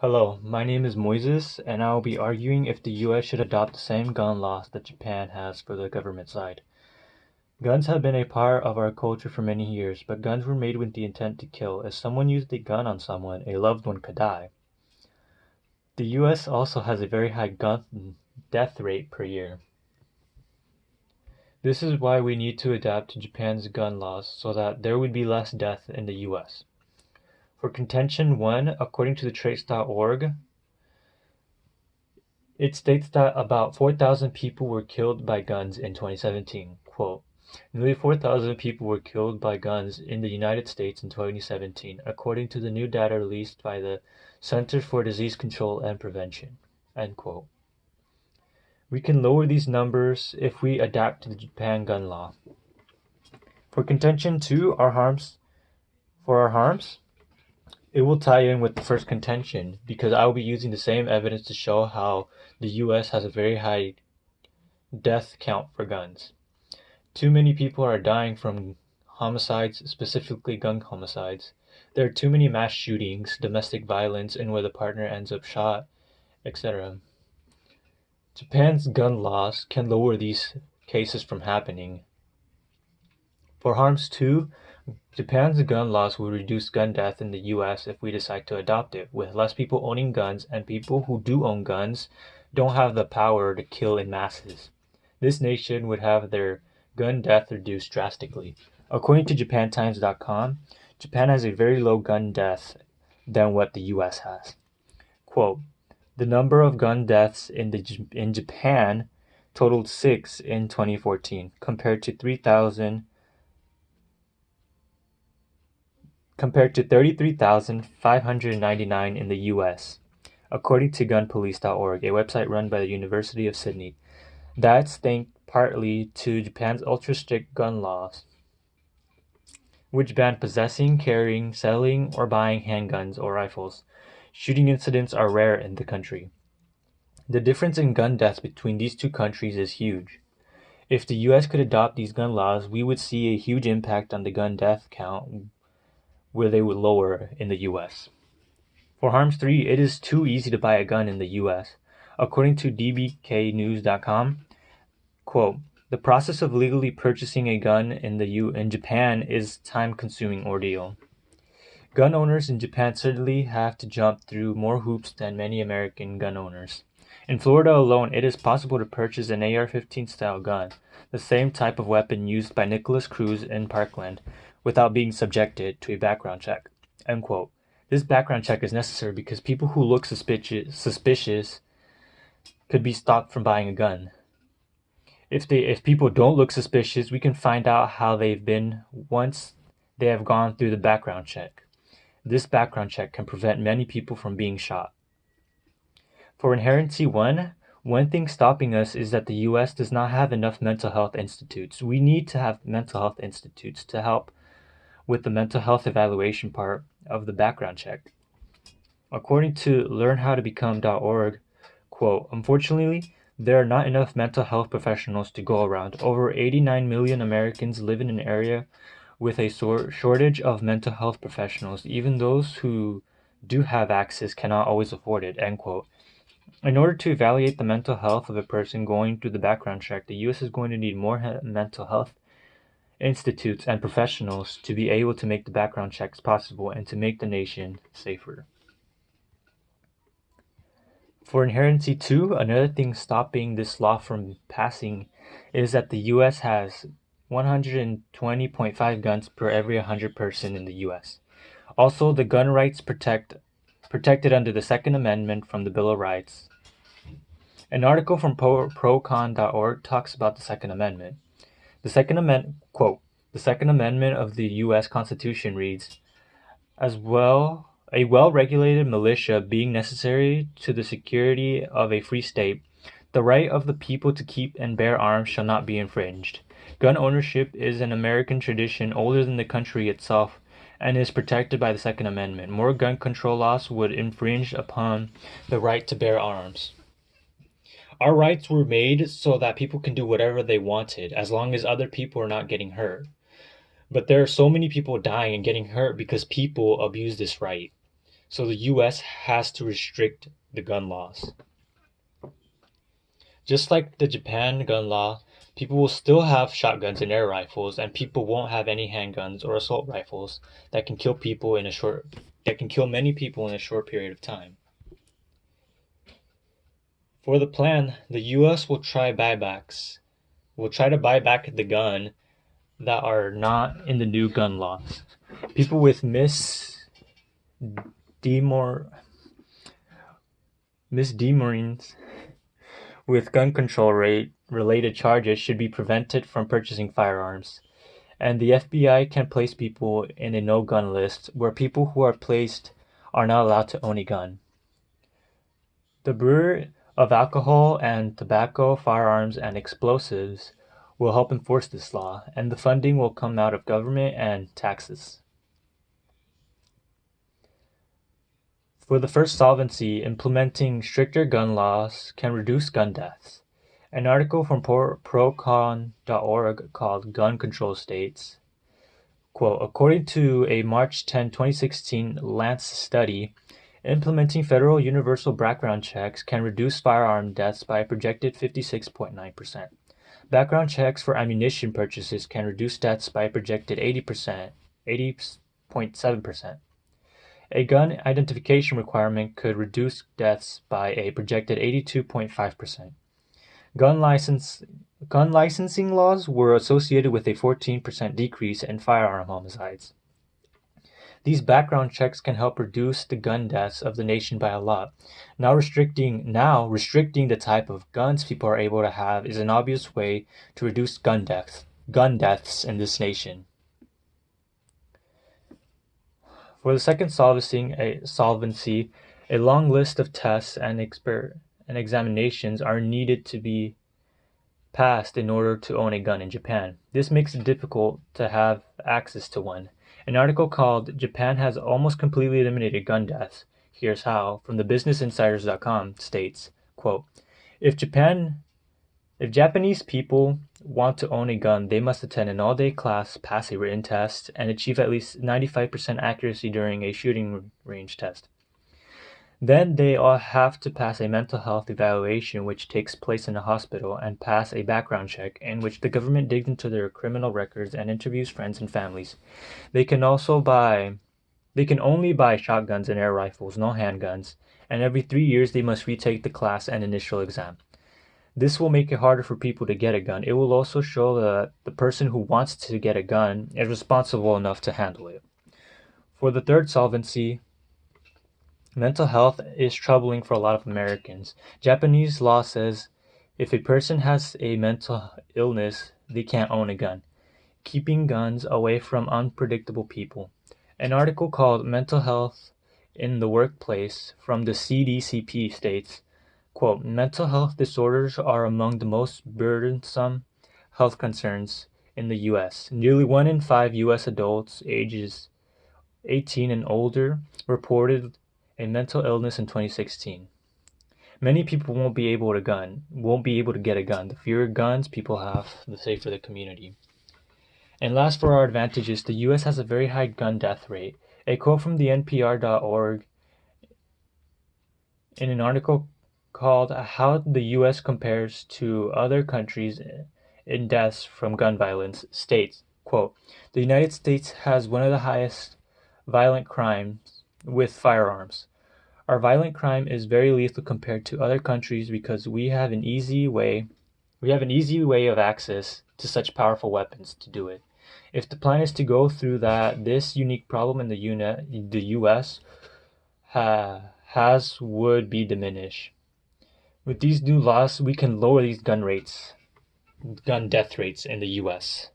Hello, my name is Moises, and I will be arguing if the US should adopt the same gun laws that Japan has for the government side. Guns have been a part of our culture for many years, but guns were made with the intent to kill. If someone used a gun on someone, a loved one could die. The US also has a very high gun death rate per year. This is why we need to adapt to Japan's gun laws so that there would be less death in the US. For contention 1, according to the trace.org, it states that about 4,000 people were killed by guns in 2017. Quote, nearly 4,000 people were killed by guns in the United States in 2017, according to the new data released by the Centers for Disease Control and Prevention. End quote. We can lower these numbers if we adapt to the Japan gun law. For contention 2, our harms, it will tie in with the first contention because I will be using the same evidence to show how the US has a very high death count for guns. Too many people are dying from homicides, specifically gun homicides. There are too many mass shootings, domestic violence, and where the partner ends up shot, etc. Japan's gun laws can lower these cases from happening. For harms 2, Japan's gun laws will reduce gun death in the US if we decide to adopt it, with less people owning guns, and people who do own guns don't have the power to kill in masses. This nation would have their gun death reduced drastically. According to JapanTimes.com, Japan has a very low gun death than what the US has. Quote, the number of gun deaths in Japan totaled 6 in 2014, compared to 33,599 in the US, according to gunpolice.org, a website run by the University of Sydney. That's thanks partly to Japan's ultra-strict gun laws, which ban possessing, carrying, selling, or buying handguns or rifles. Shooting incidents are rare in the country. The difference in gun deaths between these two countries is huge. If the US could adopt these gun laws, we would see a huge impact on the gun death count where they would lower in the US. For harms 3, it is too easy to buy a gun in the US. According to dbknews.com, quote, the process of legally purchasing a gun in Japan is a time-consuming ordeal. Gun owners in Japan certainly have to jump through more hoops than many American gun owners. In Florida alone, it is possible to purchase an AR-15 style gun, the same type of weapon used by Nikolas Cruz in Parkland, without being subjected to a background check. End quote. This background check is necessary because people who look suspicious could be stopped from buying a gun. If people don't look suspicious, we can find out how they've been once they have gone through the background check. This background check can prevent many people from being shot. For inherency 1, one thing stopping us is that the US does not have enough mental health institutes. We need to have mental health institutes to help with the mental health evaluation part of the background check. According to learnhowtobecome.org, quote, unfortunately, there are not enough mental health professionals to go around. Over 89 million Americans live in an area with a shortage of mental health professionals. Even those who do have access cannot always afford it, end quote. In order to evaluate the mental health of a person going through the background check, the US is going to need more mental health institutes and professionals to be able to make the background checks possible and to make the nation safer. For inherency 2, another thing stopping this law from passing is that the US has 120.5 guns per every 100 person in the US. Also, the gun rights protected under the Second Amendment from the Bill of Rights. An article from procon.org talks about the Second Amendment. The Second Amendment, quote, the Second Amendment of the U.S. Constitution reads, as well, a well-regulated militia being necessary to the security of a free state, the right of the people to keep and bear arms shall not be infringed. Gun ownership is an American tradition older than the country itself and is protected by the Second Amendment. More gun control laws would infringe upon the right to bear arms. Our rights were made so that people can do whatever they wanted, as long as other people are not getting hurt. But there are so many people dying and getting hurt because people abuse this right. So the US has to restrict the gun laws. Just like the Japan gun law, people will still have shotguns and air rifles, and people won't have any handguns or assault rifles that can kill many people in a short period of time. For the plan, the US will try to buy back the gun that are not in the new gun laws. People with misdemeanors with gun control related charges should be prevented from purchasing firearms. And the FBI can place people in a no-gun list where people who are placed are not allowed to own a gun. The Bureau of Alcohol and Tobacco, Firearms, and Explosives will help enforce this law, and the funding will come out of government and taxes. For the first solvency, implementing stricter gun laws can reduce gun deaths. An article from procon.org called Gun Control states, quote, according to a March 10, 2016 Lance study, implementing federal universal background checks can reduce firearm deaths by a projected 56.9%. Background checks for ammunition purchases can reduce deaths by a projected 80.7%. A gun identification requirement could reduce deaths by a projected 82.5%. Gun licensing laws were associated with a 14% decrease in firearm homicides. These background checks can help reduce the gun deaths of the nation by a lot. Now restricting the type of guns people are able to have is an obvious way to reduce gun deaths in this nation. For the second solvency, a long list of tests and examinations are needed to be passed in order to own a gun in Japan. This makes it difficult to have access to one. An article called Japan Has Almost Completely Eliminated Gun Deaths, Here's How, from the BusinessInsiders.com states, quote, If Japanese people want to own a gun, they must attend an all-day class, pass a written test, and achieve at least 95% accuracy during a shooting range test. Then they all have to pass a mental health evaluation which takes place in a hospital and pass a background check in which the government digs into their criminal records and interviews friends and families. They can only buy shotguns and air rifles, no handguns, and every 3 years they must retake the class and initial exam. This will make it harder for people to get a gun. It will also show that the person who wants to get a gun is responsible enough to handle it. For the third solvency, mental health is troubling for a lot of Americans. Japanese law says if a person has a mental illness, they can't own a gun, keeping guns away from unpredictable people. An article called Mental Health in the Workplace from the CDCP states, quote, mental health disorders are among the most burdensome health concerns in the U.S. Nearly 1 in 5 U.S. adults ages 18 and older reported a mental illness in 2016. Many people won't be able to get a gun. The fewer guns people have, the safer the community. And last, for our advantages, the U.S. has a very high gun death rate. A quote from the NPR.org in an article called How the U.S. Compares to Other Countries in Deaths from Gun Violence states, quote, the United States has one of the highest violent crimes with firearms. Our violent crime is very lethal compared to other countries because we have an easy way of access to such powerful weapons to do it. If the plan is to go through this unique problem in the U.S. would be diminished. With these new laws, we can lower these gun death rates in the U.S.